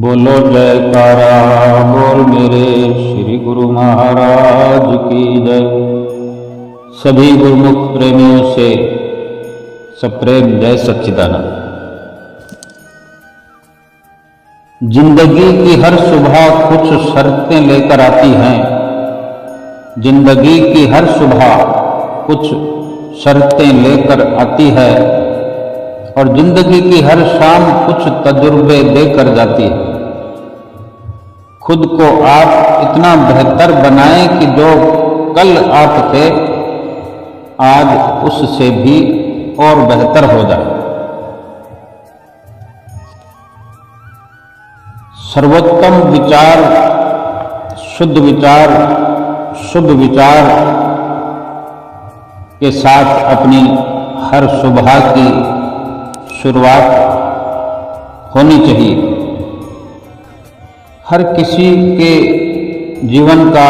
बोलो जयकारा बोल मेरे श्री गुरु महाराज की जय। सभी गुरुमुख प्रेमियों से सप्रेम जय सच्चिदानंद। जिंदगी की हर सुबह कुछ शर्तें लेकर आती हैं। जिंदगी की हर सुबह कुछ शर्तें लेकर आती है और जिंदगी की हर शाम कुछ तजुर्बे देकर जाती है। खुद को आप इतना बेहतर बनाएं कि जो कल आप थे आज उससे भी और बेहतर हो जाए। सर्वोत्तम विचार, शुद्ध विचार के साथ अपनी हर सुबह की शुरुआत होनी चाहिए। हर किसी के जीवन का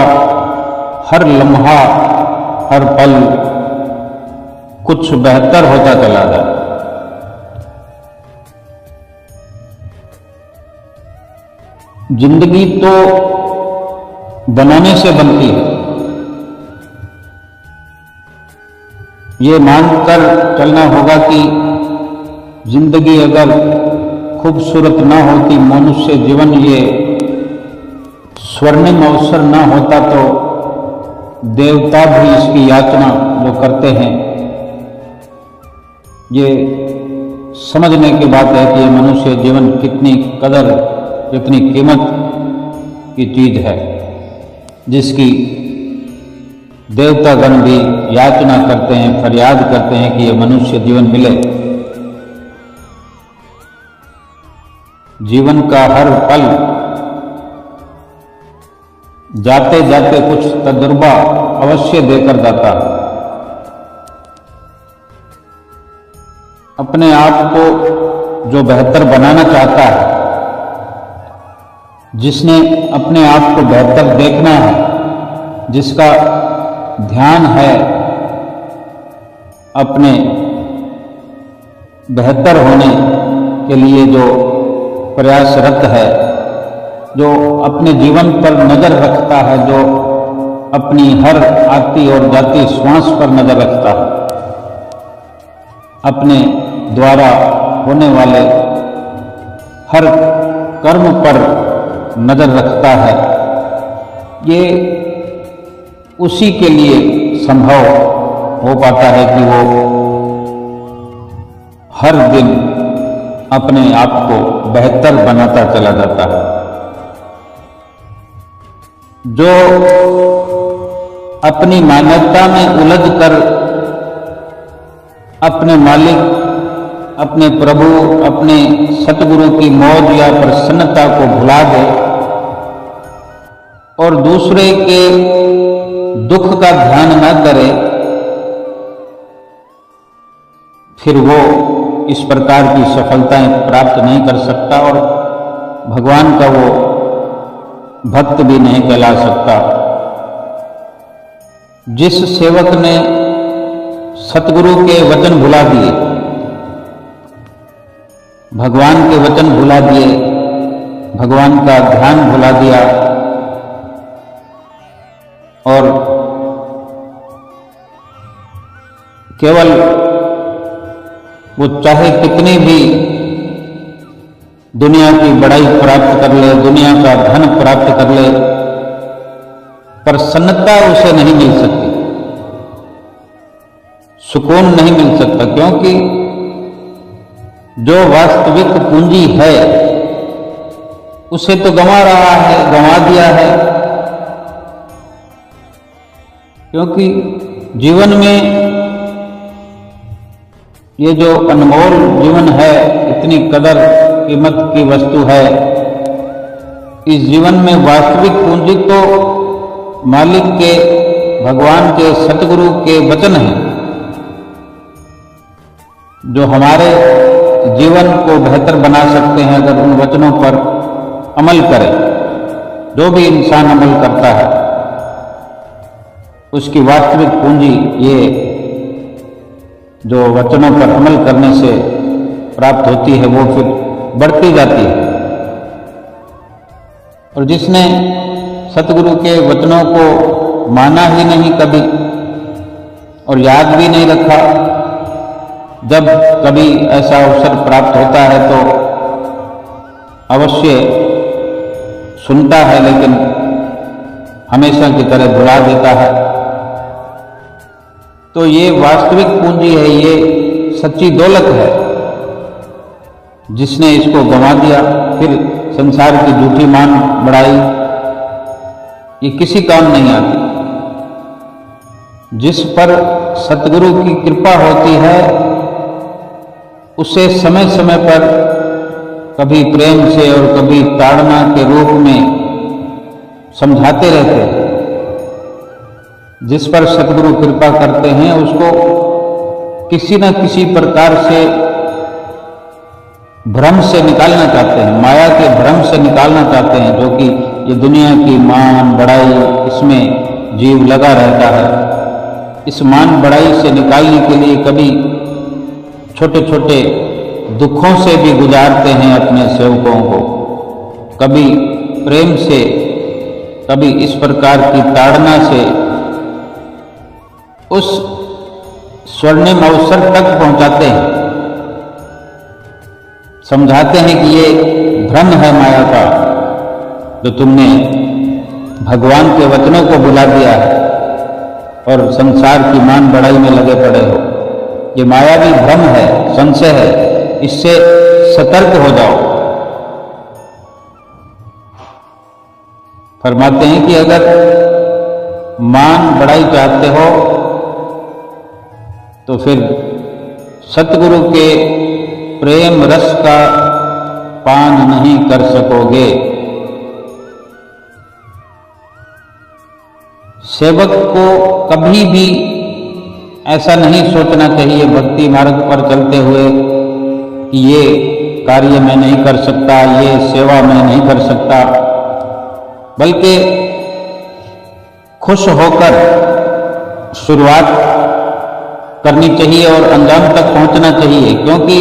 हर लम्हा, हर पल कुछ बेहतर होता चला जाए। जिंदगी तो बनाने से बनती है। ये मानकर चलना होगा कि जिंदगी अगर खूबसूरत ना होती, मनुष्य जीवन ये स्वर्णिम अवसर ना होता तो देवता भी इसकी याचना जो करते हैं, ये समझने की बात है कि ये मनुष्य जीवन कितनी कदर, कितनी कीमत की चीज है, जिसकी देवतागण भी याचना करते हैं, फरियाद करते हैं कि ये मनुष्य जीवन मिले। जीवन का हर पल जाते जाते कुछ तजुर्बा अवश्य देकर जाता है। अपने आप को जो बेहतर बनाना चाहता है, जिसने अपने आप को बेहतर देखना है, जिसका ध्यान है अपने बेहतर होने के लिए, जो प्रयासरत है, जो अपने जीवन पर नजर रखता है, जो अपनी हर आती और जाती श्वास पर नजर रखता है, अपने द्वारा होने वाले हर कर्म पर नजर रखता है, ये उसी के लिए संभव हो पाता है कि वो हर दिन अपने आप को बेहतर बनाता चला जाता है। जो अपनी मान्यता में उलझकर अपने मालिक, अपने प्रभु, अपने सतगुरु की मौज या प्रसन्नता को भुला दे और दूसरे के दुख का ध्यान न करे, फिर वो इस प्रकार की सफलताएं प्राप्त नहीं कर सकता और भगवान का वो भक्त भी नहीं कहला सकता। जिस सेवक ने सतगुरु के वचन भुला दिए, भगवान के वचन भुला दिए, भगवान का ध्यान भुला दिया और केवल वो चाहे कितनी भी दुनिया की बड़ाई प्राप्त कर ले, दुनिया का धन प्राप्त कर ले, प्रसन्नता उसे नहीं मिल सकती, सुकून नहीं मिल सकता, क्योंकि जो वास्तविक पूंजी है उसे तो गंवा रहा है, गंवा दिया है। क्योंकि जीवन में ये जो अनमोल जीवन है, इतनी कदर कीमत की वस्तु है, इस जीवन में वास्तविक पूंजी तो मालिक के, भगवान के, सतगुरु के वचन हैं, जो हमारे जीवन को बेहतर बना सकते हैं अगर उन वचनों पर अमल करें। जो भी इंसान अमल करता है उसकी वास्तविक पूंजी ये जो वचनों पर अमल करने से प्राप्त होती है, वो फिर बढ़ती जाती है। और जिसने सतगुरु के वचनों को माना ही नहीं कभी और याद भी नहीं रखा, जब कभी ऐसा अवसर प्राप्त होता है तो अवश्य सुनता है, लेकिन हमेशा की तरह भुला देता है। तो ये वास्तविक पूंजी है, ये सच्ची दौलत है। जिसने इसको गंवा दिया, फिर संसार की झूठी मान बढ़ाई, ये किसी काम नहीं आती। जिस पर सतगुरु की कृपा होती है उसे समय समय पर कभी प्रेम से और कभी ताड़ना के रूप में समझाते रहते हैं। जिस पर सतगुरु कृपा करते हैं उसको किसी न किसी प्रकार से भ्रम से निकालना चाहते हैं, माया के भ्रम से निकालना चाहते हैं, जो कि ये दुनिया की मान बढ़ाई, इसमें जीव लगा रहता है। इस मान बढ़ाई से निकालने के लिए कभी छोटे छोटे दुखों से भी गुजारते हैं अपने सेवकों को, कभी प्रेम से, कभी इस प्रकार की ताड़ना से उस स्वर्णिम अवसर तक पहुंचाते हैं। समझाते हैं कि ये भ्रम है माया का, जो तुमने भगवान के वचनों को भुला दिया है और संसार की मान बढ़ाई में लगे पड़े हो। ये मायावी भ्रम है, संशय है, इससे सतर्क हो जाओ। फरमाते हैं कि अगर मान बढ़ाई चाहते हो तो फिर सतगुरु के प्रेम रस का पान नहीं कर सकोगे। सेवक को कभी भी ऐसा नहीं सोचना चाहिए भक्ति मार्ग पर चलते हुए कि ये कार्य मैं नहीं कर सकता, ये सेवा मैं नहीं कर सकता, बल्कि खुश होकर शुरुआत करनी चाहिए और अंजाम तक पहुंचना चाहिए। क्योंकि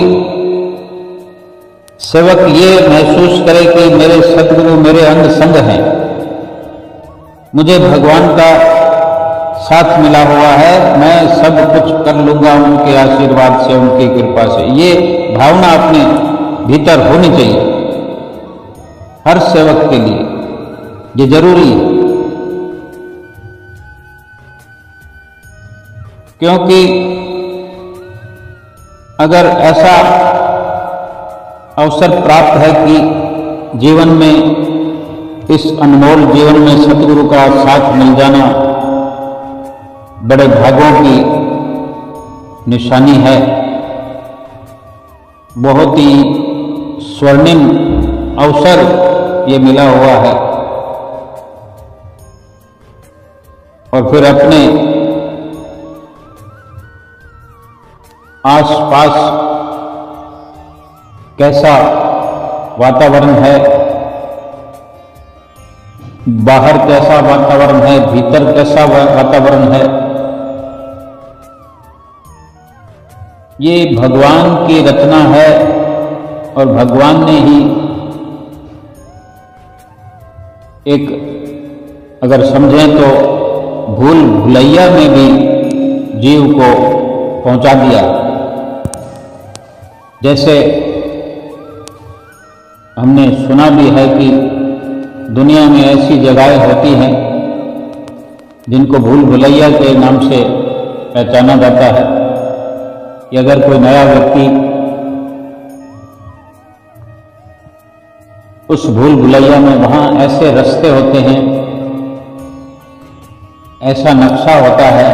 सेवक ये महसूस करे कि मेरे सतगुरु मेरे अंग संग हैं, मुझे भगवान का साथ मिला हुआ है, मैं सब कुछ कर लूंगा उनके आशीर्वाद से, उनकी कृपा से। ये भावना अपने भीतर होनी चाहिए हर सेवक के लिए, ये जरूरी है। क्योंकि अगर ऐसा अवसर प्राप्त है कि जीवन में, इस अनमोल जीवन में सतगुरु का साथ मिल जाना बड़े भागों की निशानी है, बहुत ही स्वर्णिम अवसर ये मिला हुआ है। और फिर अपने आसपास कैसा वातावरण है, बाहर कैसा वातावरण है, भीतर कैसा वातावरण है, ये भगवान की रचना है। और भगवान ने ही एक, अगर समझें तो भूल भुलैया में भी जीव को पहुंचा दिया। जैसे हमने सुना भी है कि दुनिया में ऐसी जगहें होती हैं जिनको भूल भुलैया के नाम से पहचाना जाता है कि अगर कोई नया व्यक्ति उस भूल भुलैया में, वहां ऐसे रास्ते होते हैं, ऐसा नक्शा होता है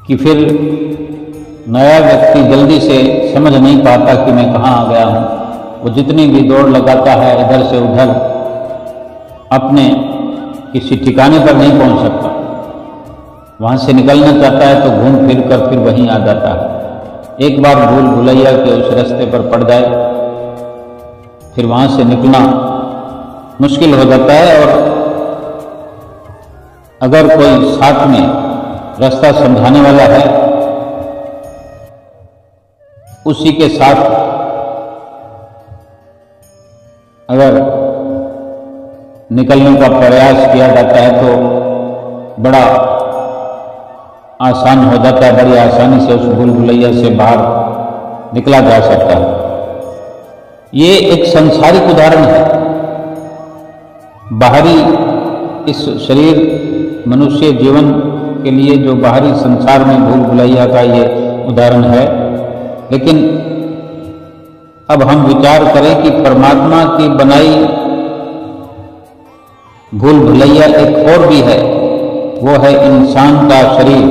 कि फिर नया व्यक्ति जल्दी से समझ नहीं पाता कि मैं कहाँ आ गया हूँ। वो जितनी भी दौड़ लगाता है इधर से उधर, अपने किसी ठिकाने पर नहीं पहुँच सकता। वहाँ से निकलना चाहता है तो घूम फिर कर फिर वहीं आ जाता है। एक बार भूल भुलैया के उस रास्ते पर पड़ जाए फिर वहाँ से निकलना मुश्किल हो जाता है। और अगर कोई साथ में रास्ता समझाने वाला है, उसी के साथ अगर निकलने का प्रयास किया जाता है तो बड़ा आसान हो जाता है, बड़ी आसानी से उस भूल भुलैया से बाहर निकला जा सकता है। ये एक संसारिक उदाहरण है। बाहरी इस शरीर मनुष्य जीवन के लिए जो बाहरी संसार में भूल भुलैया का ये उदाहरण है, लेकिन अब हम विचार करें कि परमात्मा की बनाई भूल भुलैया एक और भी है, वो है इंसान का शरीर।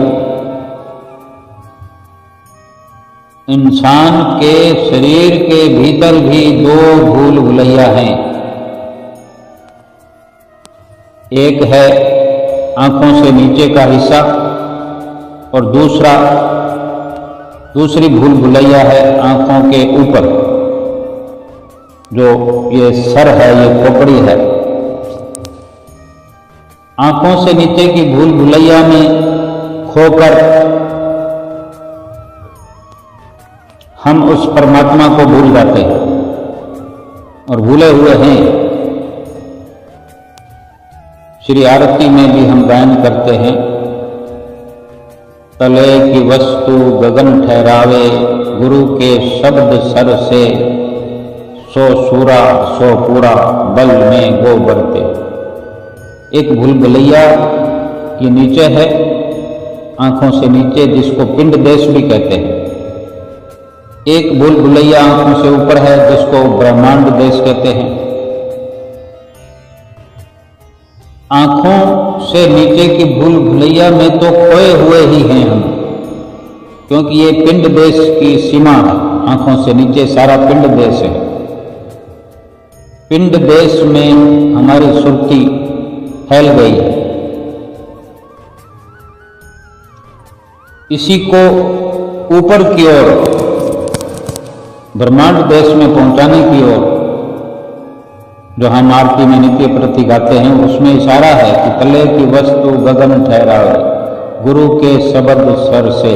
इंसान के शरीर के भीतर भी दो भूल भुलैया हैं। एक है आंखों से नीचे का हिस्सा और दूसरी भूल भुलैया है आंखों के ऊपर, जो ये सर है, ये खोपड़ी है। आंखों से नीचे की भूल भुलैया में खोकर हम उस परमात्मा को भूल जाते हैं और भूले हुए हैं। श्री आरती में भी हम गायन करते हैं, तले की वस्तु गगन ठहरावे, गुरु के शब्द सर से, सो सूरा सो पूरा बल में गो बरते। एक भूल भुलैया ये नीचे है, आंखों से नीचे, जिसको पिंड देश भी कहते हैं। एक भूल भुलैया आंखों से ऊपर है, जिसको ब्रह्मांड देश कहते हैं। आंखों से नीचे की भूल भुलैया में तो खोए हुए ही हैं हम, क्योंकि ये पिंड देश की सीमा है। आंखों से नीचे सारा पिंड देश है। पिंड देश में हमारी सुरती फैल गई है। इसी को ऊपर की ओर ब्रह्मांड देश में पहुंचाने की ओर जो हम आरती में नित्य प्रति गाते हैं, उसमें इशारा है कि तले की वस्तु गगन ठहरावे, गुरु के शब्द सर से।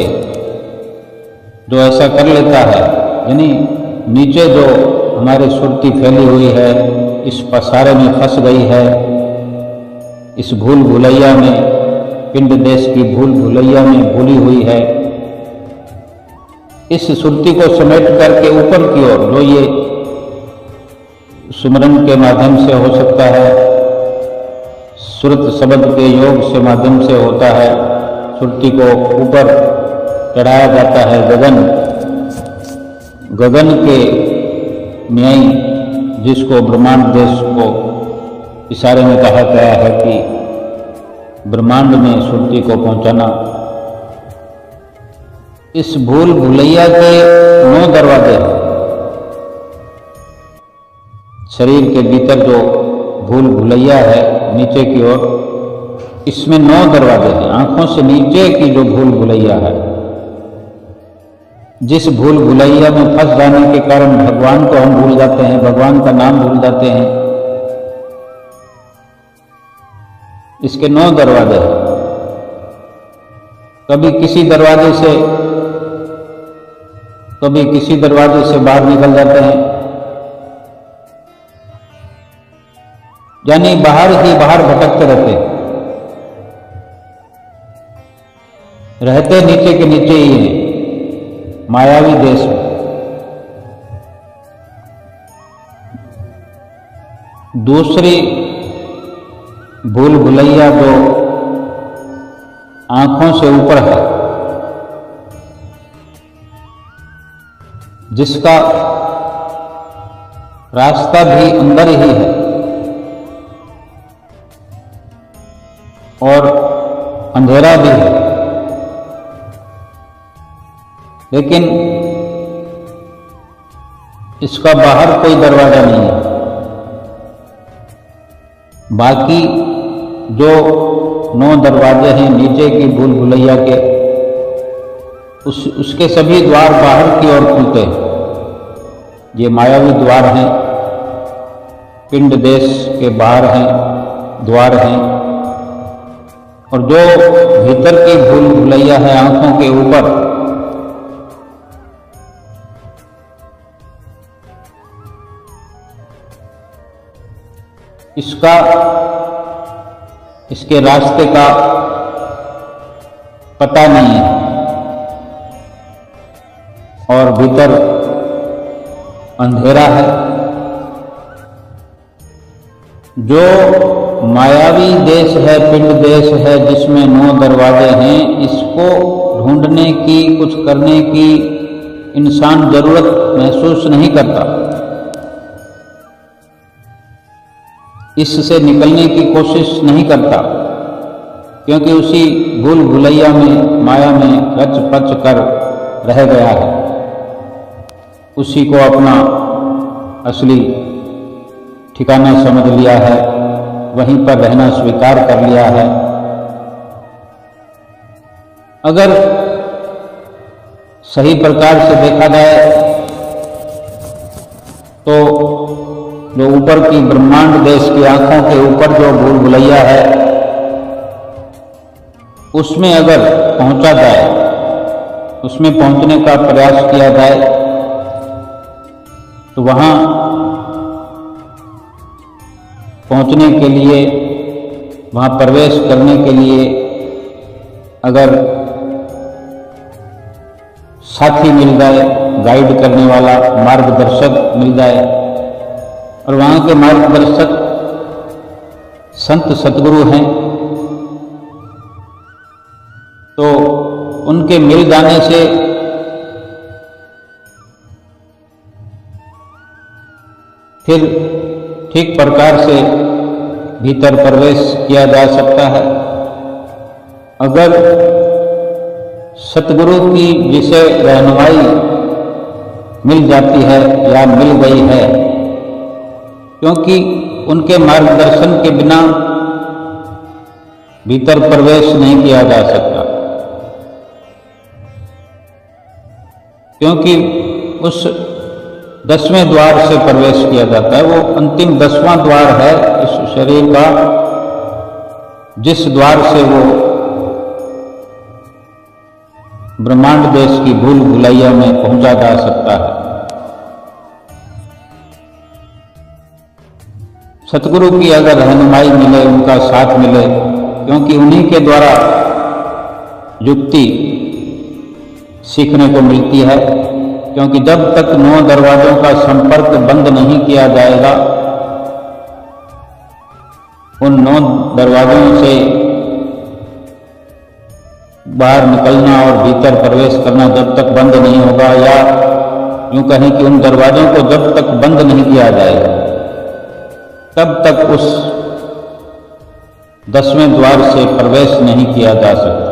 जो ऐसा कर लेता है, यानी नीचे जो हमारी सुरती फैली हुई है, इस पसारे में फंस गई है, इस भूल भुलैया में, पिंड देश की भूल भुलैया में भूली हुई है, इस सुरती को समेट करके ऊपर की ओर, जो ये सुमरन के माध्यम से हो सकता है, सुरत शब्द के योग से माध्यम से होता है, सुरती को ऊपर चढ़ाया जाता है। गगन के न्याय, जिसको ब्रह्मांड देश को इशारे में कहा गया है कि ब्रह्मांड में सुरती को पहुंचाना। इस भूल भुलैया के 9 दरवाजे हैं। शरीर के भीतर जो भूल भुलैया है नीचे की ओर, इसमें 9 दरवाजे हैं। आंखों से नीचे की जो भूल भुलैया है, जिस भूल भुलैया में फंस जाने के कारण भगवान को हम भूल जाते हैं, भगवान का नाम भूल जाते हैं। इसके 9 दरवाजे हैं। कभी किसी दरवाजे से बाहर निकल जाते हैं, यानी बाहर ही बाहर भटकते रहते नीचे के नीचे ही हैं, मायावी देश में। दूसरी भूल भुलैया जो आंखों से ऊपर है, जिसका रास्ता भी अंदर ही है और अंधेरा भी है, लेकिन इसका बाहर कोई दरवाजा नहीं है। बाकी जो 9 दरवाजे हैं नीचे की भूल भुलैया के, उसके सभी द्वार बाहर की ओर खुलते हैं। ये मायावी द्वार हैं, पिंड देश के बाहर हैं, द्वार हैं। और जो भीतर की भूल भुलैया है आंखों के ऊपर, इसके रास्ते का पता नहीं है और भीतर अंधेरा है। जो मायावी देश है, पिंड देश है, जिसमें 9 दरवाजे हैं, इसको ढूंढने की, कुछ करने की इंसान जरूरत महसूस नहीं करता। इससे निकलने की कोशिश नहीं करता, क्योंकि उसी भूल भुलैया में, माया में रच पच कर रह गया है। उसी को अपना असली ठिकाना समझ लिया है, वहीं पर रहना स्वीकार कर लिया है। अगर सही प्रकार से देखा जाए तो जो ऊपर की ब्रह्मांड देश की आंखों के ऊपर जो भूल भुलैया है, उसमें अगर पहुंचा जाए, उसमें पहुंचने का प्रयास किया जाए, तो वहां पहुंचने के लिए, वहां प्रवेश करने के लिए अगर साथी मिल जाए, गाइड करने वाला मार्गदर्शक मिल जाए, और वहां के मार्गदर्शक संत सतगुरु हैं, तो उनके मिल जाने से फिर ठीक प्रकार से भीतर प्रवेश किया जा सकता है। अगर सतगुरु की जिसे रहनुमाई मिल जाती है या मिल गई है, क्योंकि उनके मार्गदर्शन के बिना भीतर प्रवेश नहीं किया जा सकता, क्योंकि उस 10वें द्वार से प्रवेश किया जाता है। वो अंतिम 10वां द्वार है इस शरीर का, जिस द्वार से वो ब्रह्मांड देश की भूल भुलैया में पहुंचा जा सकता है। सतगुरु की अगर रहनुमाई मिले, उनका साथ मिले, क्योंकि उन्हीं के द्वारा युक्ति सीखने को मिलती है, क्योंकि जब तक 9 दरवाजों का संपर्क बंद नहीं किया जाएगा, उन 9 दरवाजों से बाहर निकलना और भीतर प्रवेश करना जब तक बंद नहीं होगा, या यूं कहें कि उन दरवाजों को जब तक बंद नहीं किया जाएगा, तब तक उस 10वें द्वार से प्रवेश नहीं किया जा सकता।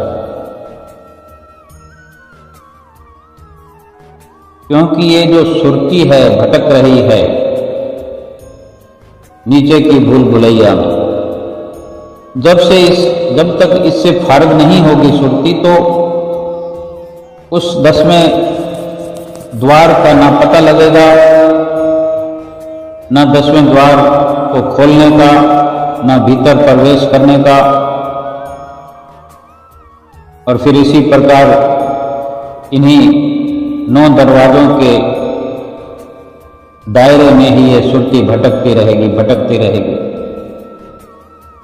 क्योंकि ये जो सुरती है, भटक रही है नीचे की भूल भुलैया में, जब तक इससे फारग नहीं होगी सुरती, तो उस 10वें द्वार का ना पता लगेगा, ना 10वें द्वार को खोलने का, ना भीतर प्रवेश करने का। और फिर इसी प्रकार इन्हीं 9 दरवाजों के दायरे में ही ये सुरती भटकती रहेगी।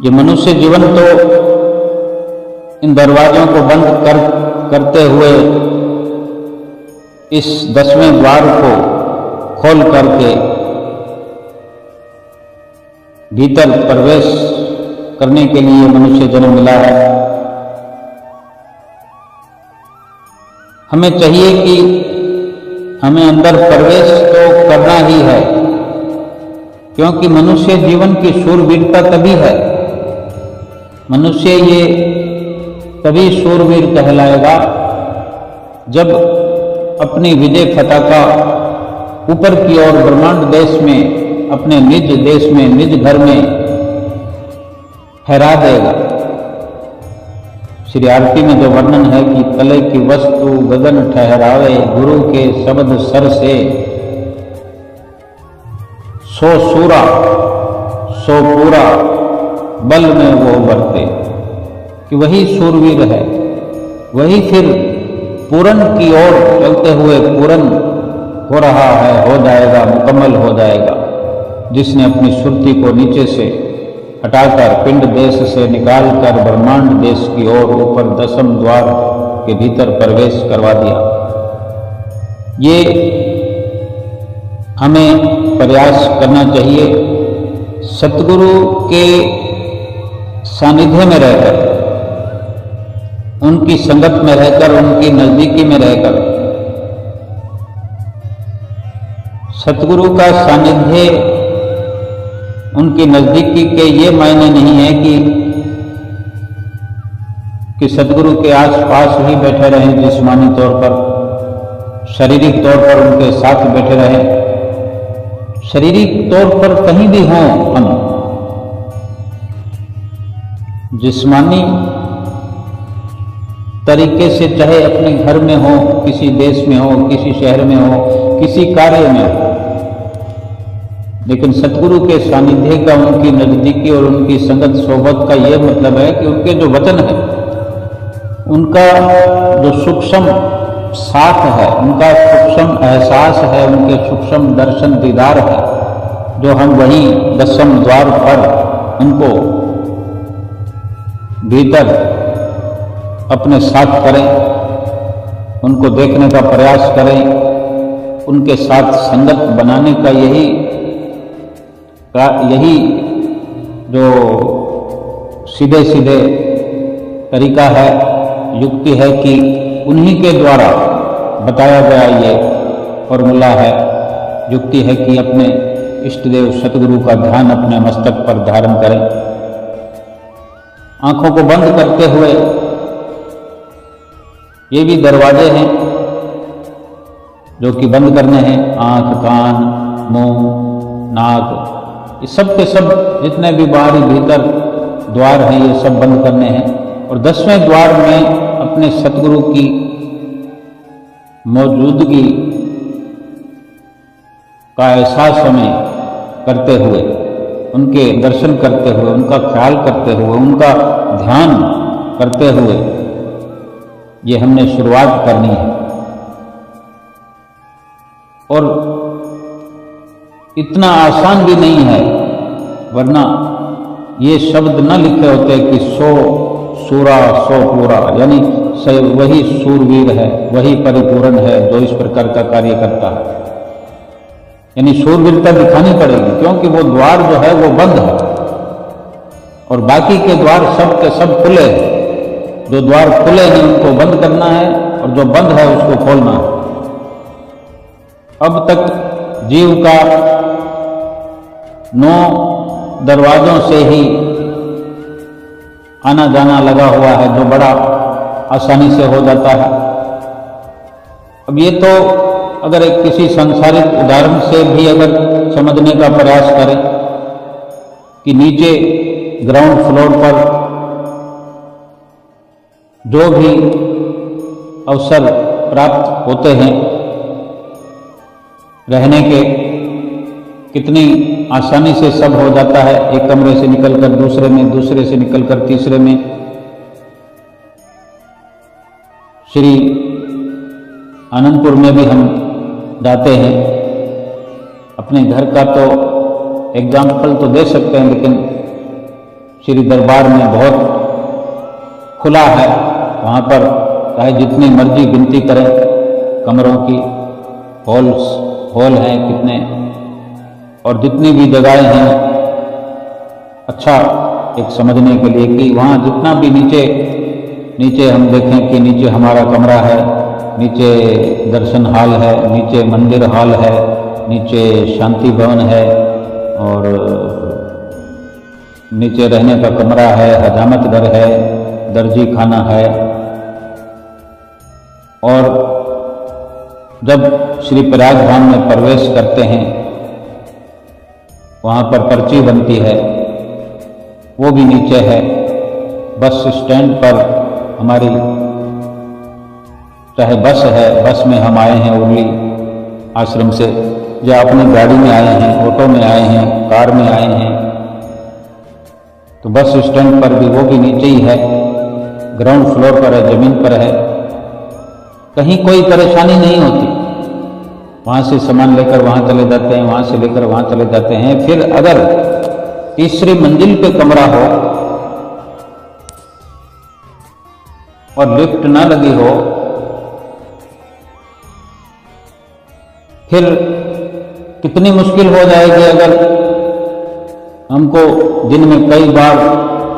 ये मनुष्य जीवन तो इन दरवाजों को बंद करते हुए इस 10वें द्वार को खोल करके भीतर प्रवेश करने के लिए मनुष्य जन्म मिला है। हमें चाहिए कि हमें अंदर प्रवेश तो करना ही है, क्योंकि मनुष्य जीवन की शूरवीरता तभी है, मनुष्य ये तभी शूरवीर कहलाएगा जब अपनी विजय पताका ऊपर की ओर ब्रह्मांड देश में, अपने निज देश में, निज घर में फहरा देगा। श्री आरती में जो वर्णन है कि तले की वस्तु गगन ठहरावे, गुरु के शब्द सर से, सो सूरा सो पूरा बल में वो बरते, कि वही शूरवीर है, वही फिर पूरन की ओर चलते हुए पूरन हो रहा है, हो जाएगा, मुकम्मल हो जाएगा, जिसने अपनी सुरती को नीचे से हटाकर पिंड देश से निकालकर ब्रह्मांड देश की ओर ऊपर 10वें द्वार के भीतर प्रवेश करवा दिया। ये हमें प्रयास करना चाहिए, सतगुरु के सानिध्य में रहकर, उनकी संगत में रहकर, उनकी नजदीकी में रहकर। सतगुरु का सानिध्य, उनकी नजदीकी के ये मायने नहीं है कि सतगुरु के आसपास ही बैठे रहें, जिस्मानी तौर पर, शारीरिक तौर पर उनके साथ बैठे रहें। शारीरिक तौर पर कहीं भी हों हम, जिस्मानी तरीके से, चाहे अपने घर में हो, किसी देश में हो, किसी शहर में हो, किसी कार्य में हो, लेकिन सतगुरु के सानिध्य का, उनकी नजदीकी और उनकी संगत सोबत का यह मतलब है कि उनके जो वचन है, उनका जो सूक्ष्म साथ है, उनका सूक्ष्म एहसास है, उनके सूक्ष्म दर्शन दीदार है, जो हम वहीं 10वें द्वार पर उनको भीतर अपने साथ करें, उनको देखने का प्रयास करें, उनके साथ संगत बनाने का यही जो सीधे सीधे तरीका है, युक्ति है कि उन्हीं के द्वारा बताया गया ये फॉर्मूला है, युक्ति है कि अपने इष्टदेव सतगुरु का ध्यान अपने मस्तक पर धारण करें। आंखों को बंद करते हुए, ये भी दरवाजे हैं जो कि बंद करने हैं, आंख, कान, मुंह, नाक, ये सब के सब जितने भी बाहरी भीतर द्वार हैं, ये सब बंद करने हैं। और 10वें द्वार में अपने सतगुरु की मौजूदगी का एहसास हमें करते हुए, उनके दर्शन करते हुए, उनका ख्याल करते हुए, उनका ध्यान करते हुए ये हमने शुरुआत करनी है। और इतना आसान भी नहीं है, वरना ये शब्द न लिखे होते कि 100 सूरा 100 पूरा, यानी वही सूरवीर है, वही परिपूर्ण है जो इस प्रकार का कार्य करता है। यानी सूरवीरता दिखानी पड़ेगी, क्योंकि वो द्वार जो है वो बंद है और बाकी के द्वार सब के सब खुले हैं। जो द्वार खुले हैं उनको बंद करना है और जो बंद है उसको खोलना है। अब तक जीव का 9 दरवाजों से ही आना जाना लगा हुआ है, जो बड़ा आसानी से हो जाता है। अब ये तो अगर एक किसी सांसारिक उदाहरण से भी अगर समझने का प्रयास करें कि नीचे ग्राउंड फ्लोर पर जो भी अवसर प्राप्त होते हैं रहने के, कितनी आसानी से सब हो जाता है। एक कमरे से निकलकर दूसरे में, दूसरे से निकलकर तीसरे में। श्री आनंदपुर में भी हम जाते हैं। अपने घर का तो एग्जाम्पल तो दे सकते हैं, लेकिन श्री दरबार में बहुत खुला है। वहाँ पर चाहे जितनी मर्जी गिनती करें कमरों की, हॉल हैं कितने, और जितनी भी जगहें हैं, अच्छा एक समझने के लिए कि वहाँ जितना भी नीचे हम देखें कि नीचे हमारा कमरा है, नीचे दर्शन हॉल है, नीचे मंदिर हॉल है, नीचे शांति भवन है, और नीचे रहने का कमरा है, हजामत घर है, दर्जी खाना है। और जब श्री प्रयाग धाम में प्रवेश करते हैं, वहाँ पर पर्ची बनती है, वो भी नीचे है। बस स्टैंड पर हमारी चाहे बस है, बस में हम आए हैं उर्ली आश्रम से, या अपनी गाड़ी में आए हैं, ऑटो में आए हैं, कार में आए हैं, तो बस स्टैंड पर भी वो भी नीचे ही है, ग्राउंड फ्लोर पर है, जमीन पर है। कहीं कोई परेशानी नहीं होती। वहाँ से सामान लेकर वहाँ चले जाते हैं, वहाँ से लेकर वहाँ चले जाते हैं। फिर अगर तीसरी मंजिल पे कमरा हो और लिफ्ट ना लगी हो, फिर कितनी मुश्किल हो जाएगी अगर हमको दिन में कई बार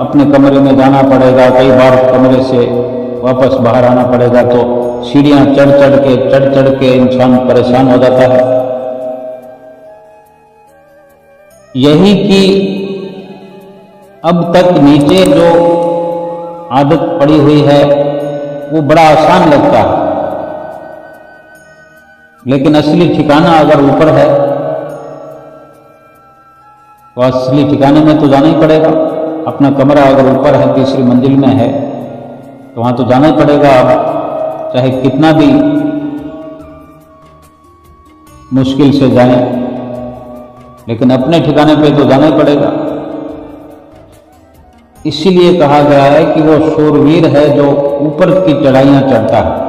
अपने कमरे में जाना पड़ेगा, कई बार कमरे से वापस बाहर आना पड़ेगा, तो सीढ़ियां चढ़ चढ़ के इंसान परेशान हो जाता है। यही कि अब तक नीचे जो आदत पड़ी हुई है वो बड़ा आसान लगता है, लेकिन असली ठिकाना अगर ऊपर है तो असली ठिकाने में तो जाना ही पड़ेगा। अपना कमरा अगर ऊपर है, तीसरी मंजिल में है, तो वहां तो जाना ही पड़ेगा। अब चाहे कितना भी मुश्किल से जाएं, लेकिन अपने ठिकाने पे तो जाना ही पड़ेगा। इसीलिए कहा गया है कि वो शूरवीर है जो ऊपर की चढ़ाइयां चढ़ता है।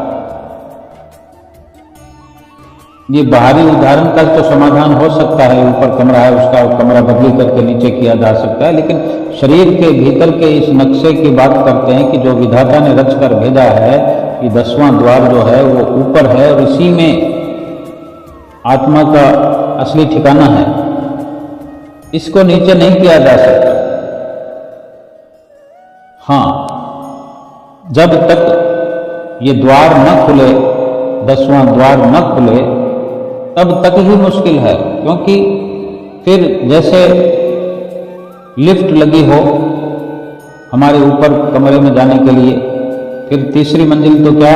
ये बाहरी उदाहरण का तो समाधान हो सकता है, ऊपर कमरा है उसका कमरा बदली करके नीचे किया जा सकता है, लेकिन शरीर के भीतर के इस नक्शे की बात करते हैं कि जो विधाता ने रच कर भेजा है कि 10वां द्वार जो है वो ऊपर है और इसी में आत्मा का असली ठिकाना है। इसको नीचे नहीं किया जा सकता। हाँ, जब तक ये द्वार न खुले, 10वां द्वार न खुले, तब तक ही मुश्किल है। क्योंकि फिर जैसे लिफ्ट लगी हो हमारे ऊपर कमरे में जाने के लिए, फिर तीसरी मंजिल तो क्या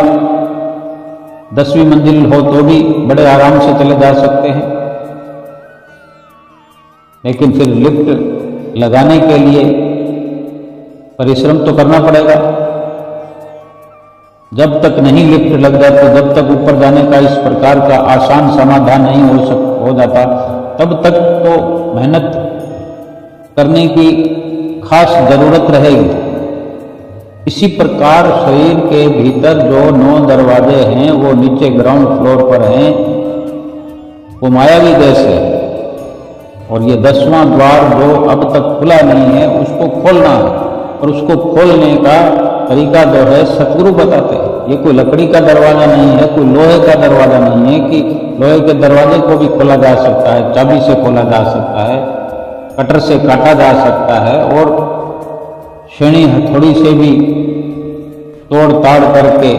10वीं मंजिल हो तो भी बड़े आराम से चले जा सकते हैं, लेकिन फिर लिफ्ट लगाने के लिए परिश्रम तो करना पड़ेगा। जब तक नहीं लिफ्ट लग जाता, जब तक ऊपर जाने का इस प्रकार का आसान समाधान नहीं हो जाता, तब तक तो मेहनत करने की खास जरूरत रहेगी। इसी प्रकार शरीर के भीतर जो 9 दरवाजे हैं वो नीचे ग्राउंड फ्लोर पर हैं, वो मायावी देश है, और ये 10वां द्वार जो अब तक खुला नहीं है उसको खोलना है। और उसको खोलने का तरीका जो है सतगुरु बताते हैं। ये कोई लकड़ी का दरवाजा नहीं है, कोई लोहे का दरवाजा नहीं है कि लोहे के दरवाजे को भी खोला जा सकता है, चाबी से खोला जा सकता है, कटर से काटा जा सकता है और छेनी हथौड़ी से भी तोड़ ताड़ करके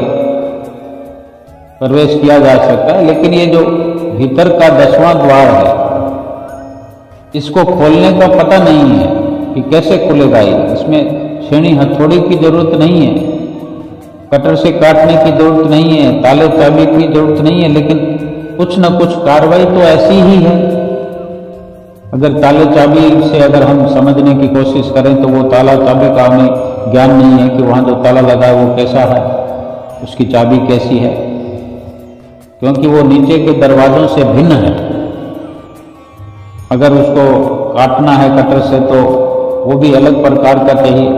प्रवेश किया जा सकता है। लेकिन ये जो भीतर का 10वां द्वार है, इसको खोलने का पता नहीं है कि कैसे खुलेगा। इसमें छेनी हथौड़ी की जरूरत नहीं है, कटर से काटने की जरूरत नहीं है, ताले चाबी की जरूरत नहीं है, लेकिन कुछ न कुछ कार्रवाई तो ऐसी ही है। अगर ताले चाबी से अगर हम समझने की कोशिश करें तो वो ताला चाबी का हमें ज्ञान नहीं है कि वहां जो ताला लगा है वो कैसा है, उसकी चाबी कैसी है, क्योंकि वो नीचे के दरवाजों से भिन्न है। अगर उसको काटना है कटर से तो वो भी अलग प्रकार का चाहिए।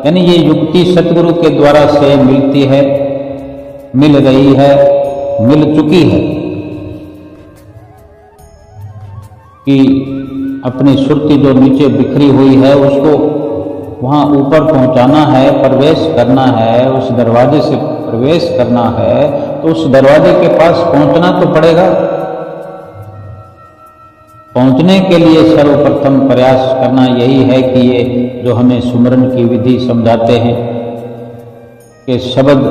यानी ये युक्ति सतगुरु के द्वारा से मिलती है, मिल रही है, मिल चुकी है कि अपनी सुरती जो नीचे बिखरी हुई है उसको वहां ऊपर पहुंचाना है, प्रवेश करना है, उस दरवाजे से प्रवेश करना है, तो उस दरवाजे के पास पहुंचना तो पड़ेगा। पहुंचने के लिए सर्वप्रथम प्रयास करना यही है कि ये जो हमें सुमरन की विधि समझाते हैं कि शब्द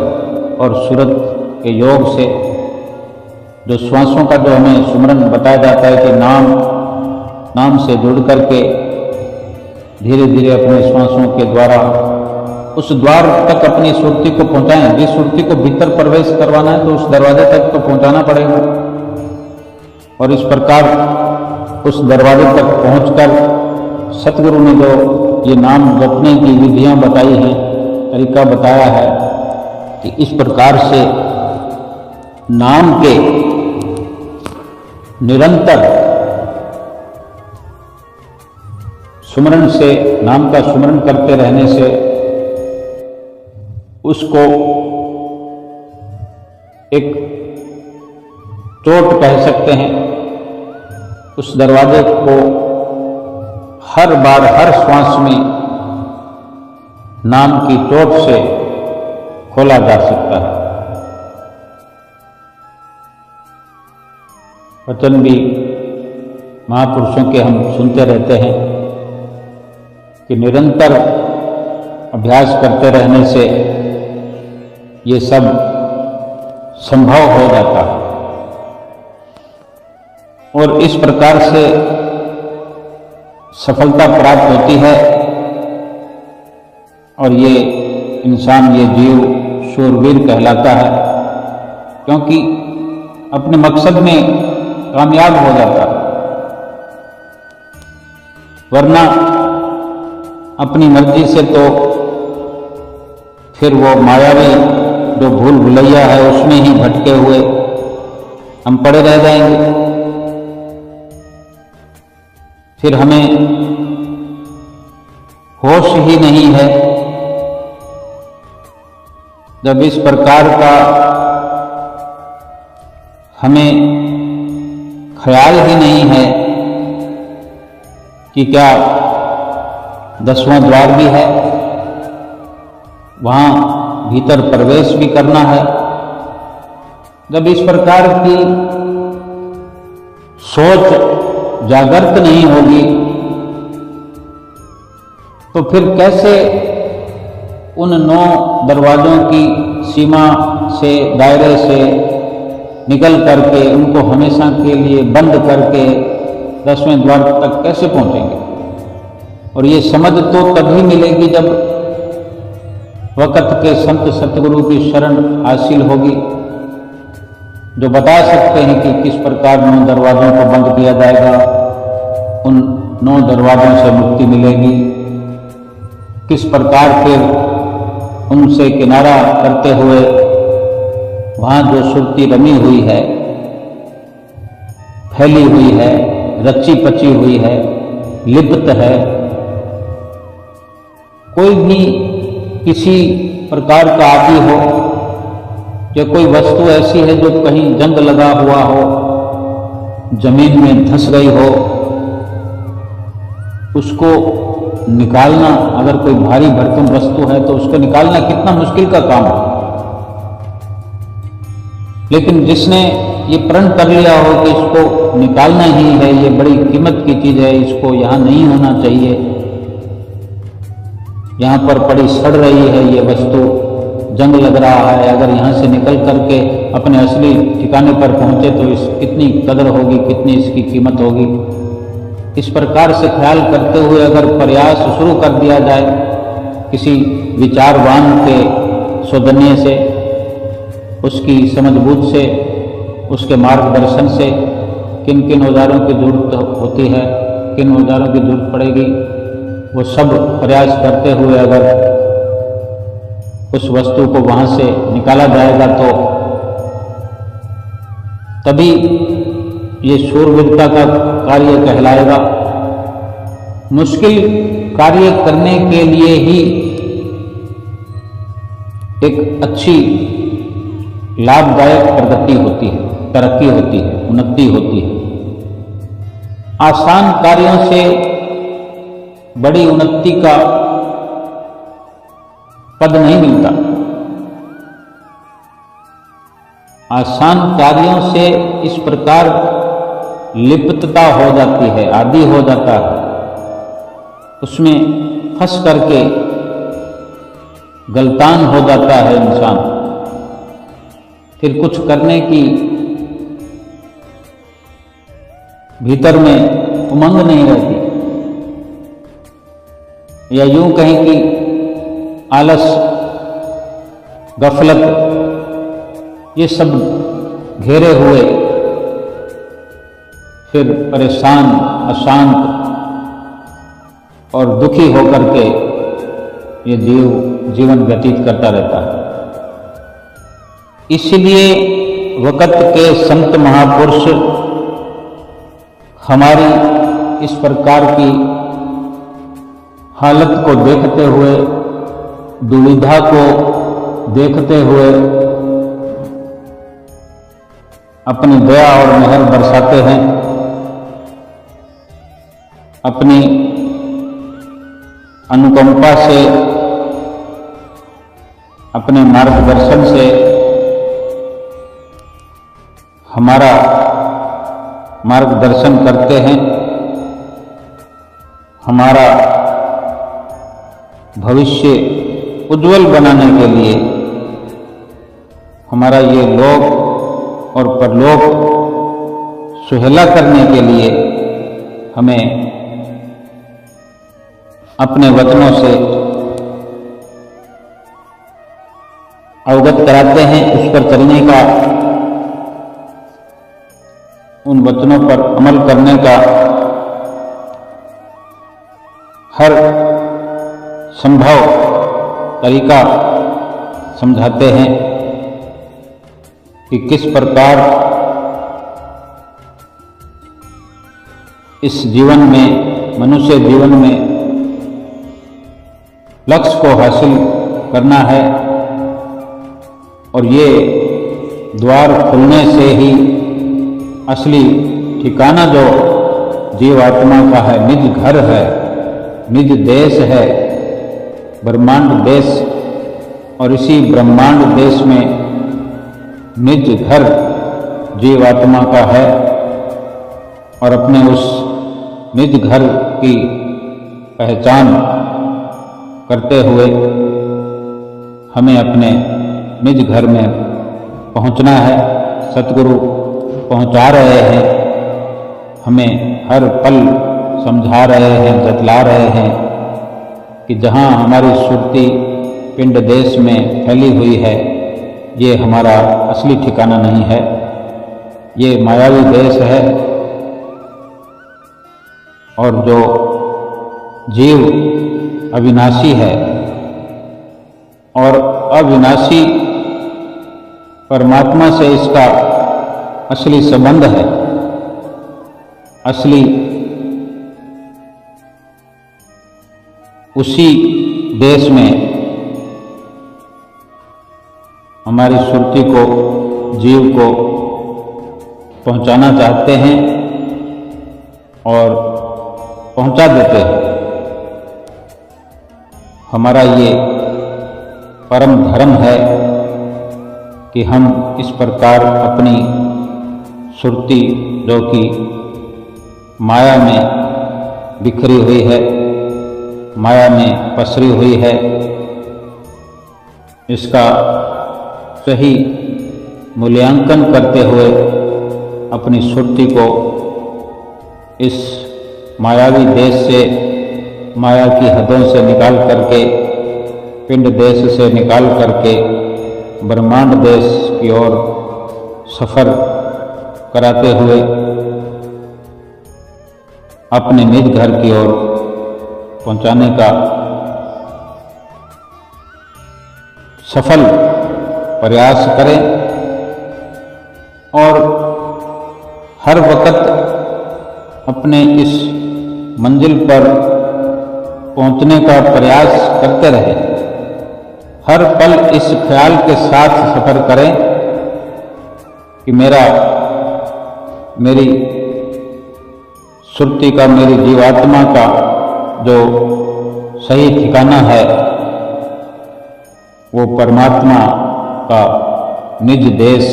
और सूरत के योग से जो श्वासों का जो हमें सुमरन बताया जाता है कि नाम से जुड़ करके धीरे धीरे अपने श्वासों के द्वारा उस द्वार तक अपनी सुरती को पहुंचाएं। जिस सुरती को भीतर प्रवेश करवाना है तो उस दरवाजे तक तो पहुंचाना पड़ेगा, और इस प्रकार उस दरवाजे तक पहुंचकर सतगुरु ने जो ये नाम जपने की विधियां बताई हैं, तरीका बताया है कि इस प्रकार से नाम के निरंतर सुमरन से, नाम का सुमरन करते रहने से उसको एक चोट कह सकते हैं। उस दरवाजे को हर बार हर श्वास में नाम की चोट से खोला जा सकता है। वचन भी महापुरुषों के हम सुनते रहते हैं कि निरंतर अभ्यास करते रहने से ये सब संभव हो जाता है और इस प्रकार से सफलता प्राप्त होती है और ये इंसान, ये जीव शूरवीर कहलाता है, क्योंकि अपने मकसद में कामयाब हो जाता है। वरना अपनी मर्जी से तो फिर वो मायावी जो भूल भुलैया है उसमें ही भटके हुए हम पड़े रह जाएंगे। फिर हमें होश ही नहीं है। जब इस प्रकार का हमें ख्याल ही नहीं है कि क्या 10वां द्वार भी है, वहां भीतर प्रवेश भी करना है, जब इस प्रकार की सोच जागृत नहीं होगी तो फिर कैसे उन 9 दरवाजों की सीमा से, दायरे से निकल करके उनको हमेशा के लिए बंद करके 10वें द्वार तक कैसे पहुंचेंगे। और ये समझ तो तभी मिलेगी जब वक़्त के संत सतगुरु की शरण हासिल होगी, जो बता सकते हैं कि किस प्रकार 9 दरवाजों को बंद किया जाएगा, उन 9 दरवाजों से मुक्ति मिलेगी, किस प्रकार फिर उनसे किनारा करते हुए वहां जो सुरती रमी हुई है, फैली हुई है, रची पची हुई है, लिप्त है, कोई भी किसी प्रकार का आदि हो या कोई वस्तु ऐसी है जो कहीं जंग लगा हुआ हो, जमीन में धंस गई हो, उसको निकालना, अगर कोई भारी भरकम वस्तु है तो उसको निकालना कितना मुश्किल का काम है। लेकिन जिसने ये प्रण कर लिया हो कि इसको निकालना ही है, ये बड़ी कीमत की चीज है, इसको यहां नहीं होना चाहिए, यहां पर पड़ी सड़ रही है ये वस्तु, जंग लग रहा है, अगर यहां से निकल करके अपने असली ठिकाने पर पहुंचे तो इस कितनी कदर होगी, कितनी इसकी कीमत होगी। इस प्रकार से ख्याल करते हुए अगर प्रयास शुरू कर दिया जाए किसी विचारवान के सौजन्य से, उसकी समझबूझ से, उसके मार्गदर्शन से, किन किन औजारों की जरूरत होती है, किन औजारों की जरूरत पड़ेगी, वो सब प्रयास करते हुए अगर उस वस्तु को वहां से निकाला जाएगा तो तभी ये शूरवीरता का कार्य कहलाएगा। मुश्किल कार्य करने के लिए ही एक अच्छी लाभदायक प्रगति होती है, तरक्की होती है, उन्नति होती है। आसान कार्यों से बड़ी उन्नति का पद नहीं मिलता। आसान कार्यों से इस प्रकार लिप्तता हो जाती है, आदि हो जाता है, उसमें फंस करके गलतान हो जाता है इंसान, फिर कुछ करने की भीतर में उमंग नहीं रहती, या यूं कहें कि आलस, गफलत, ये सब घेरे हुए फिर परेशान, अशांत और दुखी होकर के ये जीवन व्यतीत करता रहता है। इसलिए वक़्त के संत महापुरुष हमारी इस प्रकार की हालत को देखते हुए, दुविधा को देखते हुए अपनी दया और मेहर बरसाते हैं, अपनी अनुकंपा से, अपने मार्गदर्शन से हमारा मार्गदर्शन करते हैं, हमारा भविष्य उज्जवल बनाने के लिए, हमारा ये लोक और परलोक सुहेला करने के लिए हमें अपने वचनों से अवगत कराते हैं, उस पर चलने का, उन वचनों पर अमल करने का हर संभव तरीका समझाते हैं कि किस प्रकार इस जीवन में, मनुष्य जीवन में लक्ष्य को हासिल करना है, और ये द्वार खुलने से ही असली ठिकाना जो जीवात्मा का है, निज घर है, निज देश है, ब्रह्मांड देश, और इसी ब्रह्मांड देश में निज घर जीवात्मा का है, और अपने उस निज घर की पहचान करते हुए हमें अपने निज घर में पहुंचना है। सतगुरु पहुंचा रहे हैं, हमें हर पल समझा रहे हैं, जतला रहे हैं कि जहाँ हमारी सुरती पिंड देश में फैली हुई है, ये हमारा असली ठिकाना नहीं है, ये मायावी देश है। और जो जीव अविनाशी है और अविनाशी परमात्मा से इसका असली संबंध है, असली उसी देश में हमारी सुरती को, जीव को पहुंचाना चाहते हैं और पहुंचा देते हैं। हमारा ये परम धर्म है कि हम इस प्रकार अपनी सुरती, जो कि माया में बिखरी हुई है, माया में पसरी हुई है, इसका सही मूल्यांकन करते हुए अपनी सुरती को इस मायावी देश से, माया की हदों से निकाल करके, पिंड देश से निकाल करके ब्रह्मांड देश की ओर सफर कराते हुए अपने निज घर की ओर पहुंचाने का सफल प्रयास करें, और हर वक्त अपने इस मंजिल पर पहुंचने का प्रयास करते रहें। हर पल इस ख्याल के साथ सफर करें कि मेरी सुरती का, मेरी जीवात्मा का जो सही ठिकाना है वो परमात्मा का निज देश,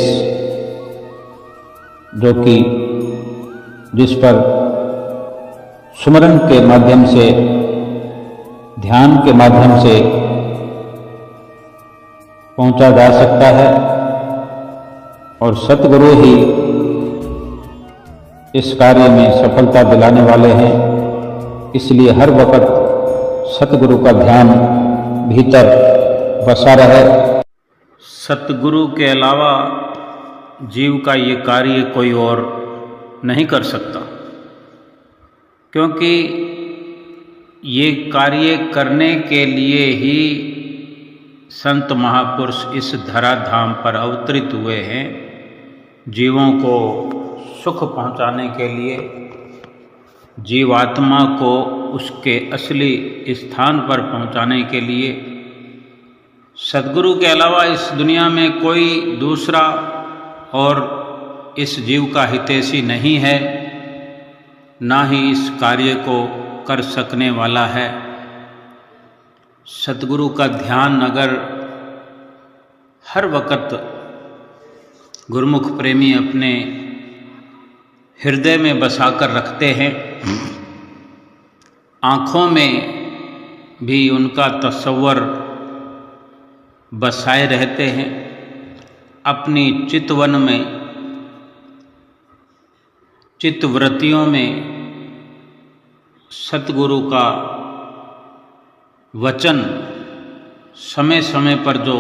जो कि जिस पर सुमरन के माध्यम से, ध्यान के माध्यम से पहुंचा जा सकता है, और सतगुरु ही इस कार्य में सफलता दिलाने वाले हैं। इसलिए हर वक्त सतगुरु का ध्यान भीतर बसा रहे। सतगुरु के अलावा जीव का ये कार्य कोई और नहीं कर सकता, क्योंकि ये कार्य करने के लिए ही संत महापुरुष इस धराधाम पर अवतरित हुए हैं। जीवों को सुख पहुंचाने के लिए, जीवात्मा को उसके असली स्थान पर पहुंचाने के लिए। सद्गुरु के अलावा इस दुनिया में कोई दूसरा और इस जीव का हितैषी नहीं है, ना ही इस कार्य को कर सकने वाला है। सतगुरु का ध्यान अगर हर वक्त गुरुमुख प्रेमी अपने हृदय में बसाकर रखते हैं, आँखों में भी उनका तस्वर बसाए रहते हैं, अपनी चितवन में, चित्तवृत्तियों में सतगुरु का वचन समय समय पर जो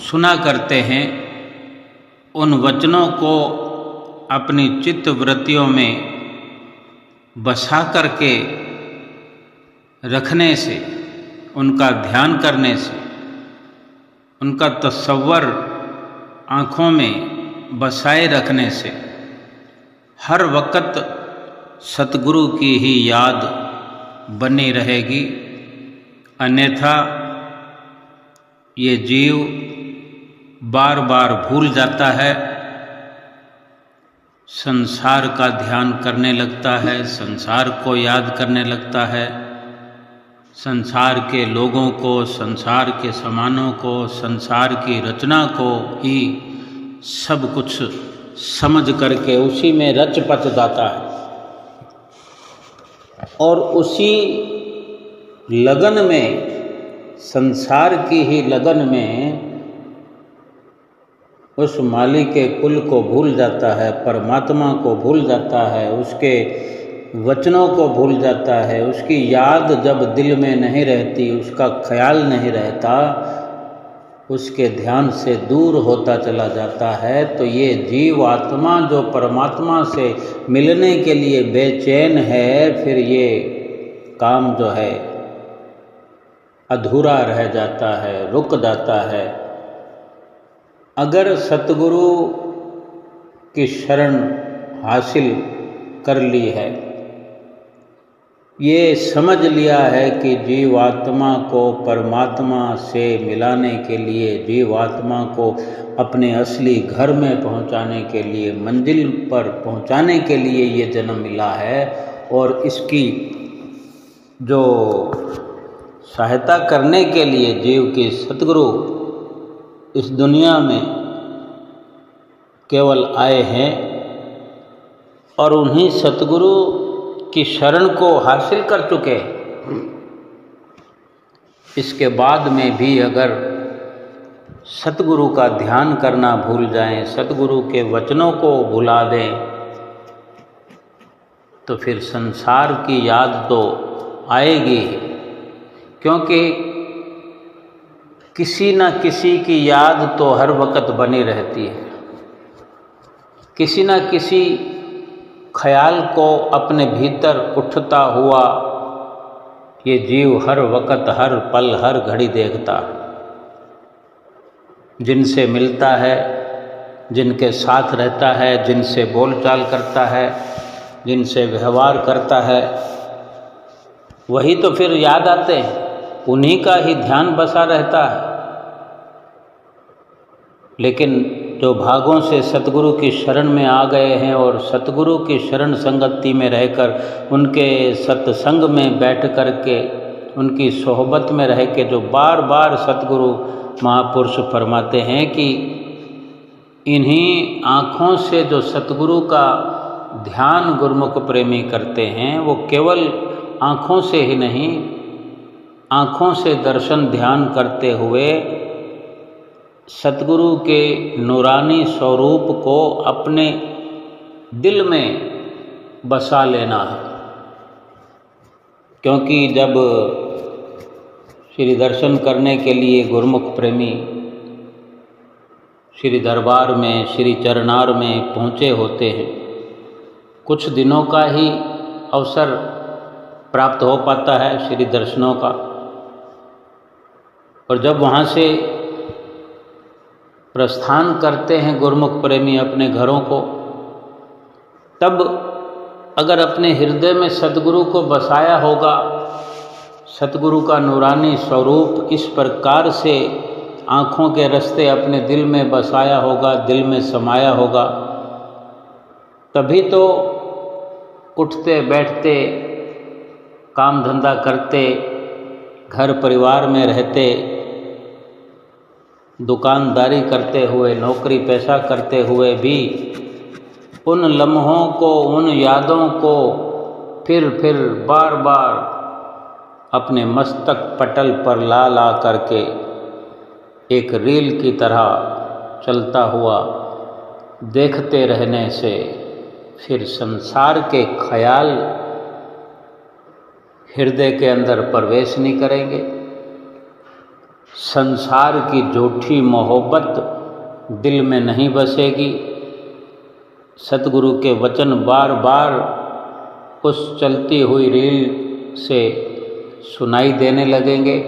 सुना करते हैं, उन वचनों को अपनी चित्तवृत्तियों में बसा करके रखने से, उनका ध्यान करने से, उनका तस्वर आँखों में बसाए रखने से हर वक्त सतगुरु की ही याद बनी रहेगी। अन्यथा ये जीव बार बार भूल जाता है, संसार का ध्यान करने लगता है, संसार को याद करने लगता है, संसार के लोगों को, संसार के सामानों को, संसार की रचना को ही सब कुछ समझ करके उसी में रच पच जाता है और उसी लगन में, संसार की ही लगन में उस मालिक के कुल को भूल जाता है, परमात्मा को भूल जाता है, उसके वचनों को भूल जाता है। उसकी याद जब दिल में नहीं रहती, उसका ख्याल नहीं रहता, उसके ध्यान से दूर होता चला जाता है, तो ये जीव आत्मा जो परमात्मा से मिलने के लिए बेचैन है, फिर ये काम जो है अधूरा रह जाता है, रुक जाता है। अगर सतगुरु की शरण हासिल कर ली है, ये समझ लिया है कि जीवात्मा को परमात्मा से मिलाने के लिए, जीवात्मा को अपने असली घर में पहुंचाने के लिए, मंजिल पर पहुंचाने के लिए ये जन्म मिला है, और इसकी जो सहायता करने के लिए जीव की सतगुरु इस दुनिया में केवल आए हैं, और उन्हीं सतगुरु की शरण को हासिल कर चुके। इसके बाद में भी अगर सतगुरु का ध्यान करना भूल जाएं, सतगुरु के वचनों को भुला दें, तो फिर संसार की याद तो आएगी, क्योंकि किसी न किसी की याद तो हर वक्त बनी रहती है। किसी न किसी ख्याल को अपने भीतर उठता हुआ ये जीव हर वक्त, हर पल, हर घड़ी देखता है। जिनसे मिलता है, जिनके साथ रहता है, जिनसे बोलचाल करता है, जिनसे व्यवहार करता है, वही तो फिर याद आते हैं, उन्हीं का ही ध्यान बसा रहता है। लेकिन जो भागों से सतगुरु की शरण में आ गए हैं और सतगुरु की शरण संगति में रहकर, उनके सत्संग में बैठ कर के, उनकी सोहबत में रह के, जो बार बार सतगुरु महापुरुष फरमाते हैं कि इन्हीं आँखों से जो सतगुरु का ध्यान गुरुमुख प्रेमी करते हैं, वो केवल आँखों से ही नहीं, आँखों से दर्शन ध्यान करते हुए सतगुरु के नूरानी स्वरूप को अपने दिल में बसा लेना है। क्योंकि जब श्री दर्शन करने के लिए गुरुमुख प्रेमी श्री दरबार में, श्री चरनार में पहुँचे होते हैं, कुछ दिनों का ही अवसर प्राप्त हो पाता है श्री दर्शनों का, और जब वहाँ से प्रस्थान करते हैं गुरुमुख प्रेमी अपने घरों को, तब अगर अपने हृदय में सतगुरु को बसाया होगा, सतगुरु का नूरानी स्वरूप इस प्रकार से आँखों के रास्ते अपने दिल में बसाया होगा, दिल में समाया होगा, तभी तो उठते बैठते, काम धंधा करते, घर परिवार में रहते, दुकानदारी करते हुए, नौकरी पेशा करते हुए भी उन लम्हों को, उन यादों को फिर बार बार अपने मस्तक पटल पर ला ला करके एक रील की तरह चलता हुआ देखते रहने से फिर संसार के ख्याल हृदय के अंदर प्रवेश नहीं करेंगे। संसार की झूठी मोहब्बत दिल में नहीं बसेगी। सतगुरु के वचन बार बार उस चलती हुई रील से सुनाई देने लगेंगे।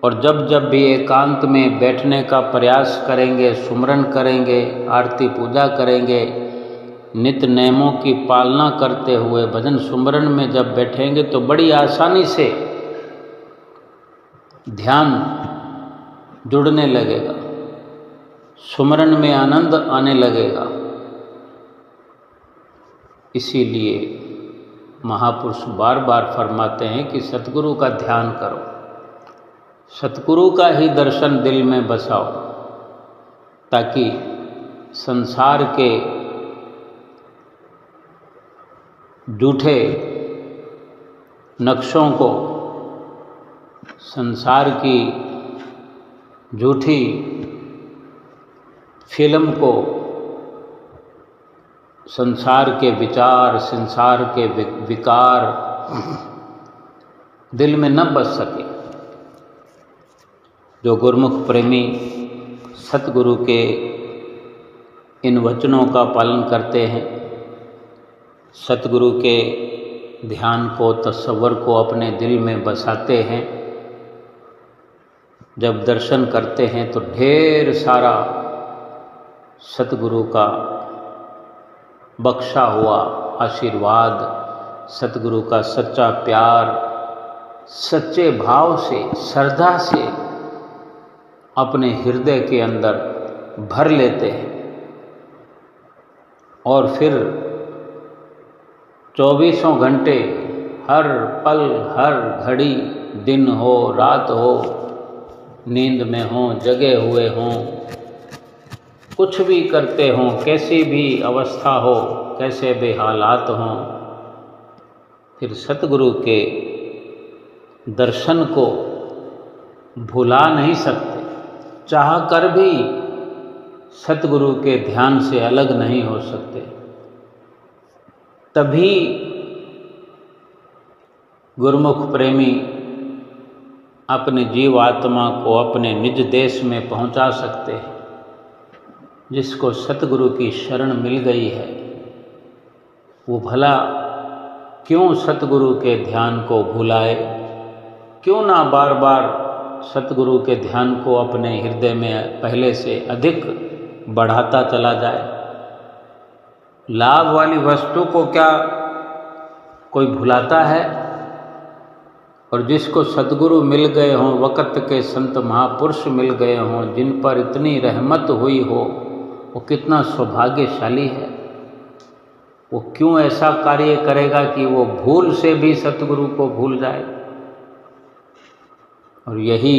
और जब जब भी एकांत में बैठने का प्रयास करेंगे, सुमरन करेंगे, आरती पूजा करेंगे, नित्य नियमों की पालना करते हुए भजन सुमरन में जब बैठेंगे तो बड़ी आसानी से ध्यान जुड़ने लगेगा, सुमरन में आनंद आने लगेगा। इसीलिए महापुरुष बार बार फरमाते हैं कि सतगुरु का ध्यान करो, सतगुरु का ही दर्शन दिल में बसाओ, ताकि संसार के झूठे नक्शों को, संसार की झूठी फिल्म को, संसार के विचार, संसार के विकार दिल में न बस सके। जो गुरुमुख प्रेमी सतगुरु के इन वचनों का पालन करते हैं, सतगुरु के ध्यान को, तसव्वुर को अपने दिल में बसाते हैं, जब दर्शन करते हैं तो ढेर सारा सतगुरु का बख्शा हुआ आशीर्वाद, सतगुरु का सच्चा प्यार सच्चे भाव से, श्रद्धा से अपने हृदय के अंदर भर लेते हैं। और फिर 24 घंटे, हर पल, हर घड़ी, दिन हो, रात हो, नींद में हों, जगे हुए हों, कुछ भी करते हों, कैसी भी अवस्था हो, कैसे भी हालात हों, फिर सतगुरु के दर्शन को भुला नहीं सकते। चाह कर भी सतगुरु के ध्यान से अलग नहीं हो सकते। तभी गुरुमुख प्रेमी अपने जीव आत्मा को अपने निज देश में पहुंचा सकते हैं। जिसको सतगुरु की शरण मिल गई है, वो भला क्यों सतगुरु के ध्यान को भुलाए, क्यों ना बार बार सतगुरु के ध्यान को अपने हृदय में पहले से अधिक बढ़ाता चला जाए। लाभ वाली वस्तु को क्या कोई भुलाता है? और जिसको सतगुरु मिल गए हों, वक़्त के संत महापुरुष मिल गए हों, जिन पर इतनी रहमत हुई हो, वो कितना सौभाग्यशाली है। वो क्यों ऐसा कार्य करेगा कि वो भूल से भी सतगुरु को भूल जाए। और यही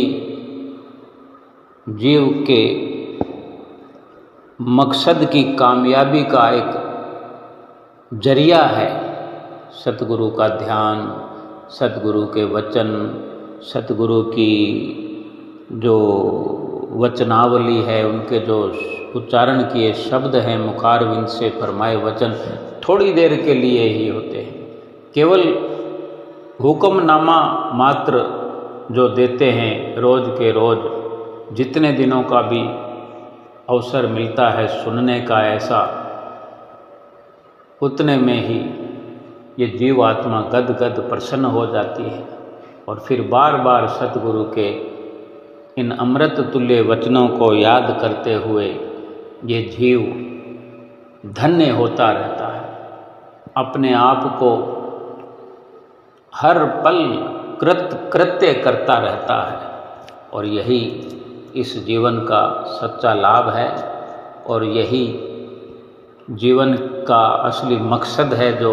जीव के मकसद की कामयाबी का एक जरिया है। सतगुरु का ध्यान, सतगुरु के वचन, सतगुरु की जो वचनावली है, उनके जो उच्चारण किए शब्द हैं, मुखारविंद से फरमाए वचन थोड़ी देर के लिए ही होते हैं। केवल हुक्मनामा मात्र जो देते हैं रोज़ के रोज़, जितने दिनों का भी अवसर मिलता है सुनने का ऐसा, उतने में ही ये जीव आत्मा गद गद प्रसन्न हो जाती है। और फिर बार बार सतगुरु के इन अमृत तुल्य वचनों को याद करते हुए ये जीव धन्य होता रहता है, अपने आप को हर पल कृत्य करता रहता है। और यही इस जीवन का सच्चा लाभ है, और यही जीवन का असली मकसद है, जो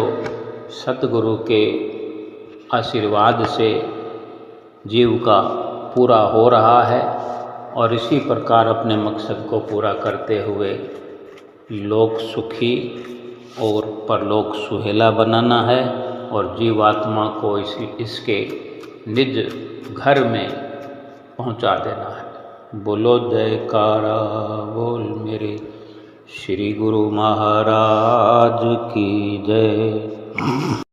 सतगुरु के आशीर्वाद से जीव का पूरा हो रहा है और इसी प्रकार अपने मकसद को पूरा करते हुए लोक सुखी और परलोक सुहेला बनाना है और जीवात्मा को इसके निज घर में पहुंचा देना है। बोलो जयकारा बोल मेरे श्री गुरु महाराज की जय।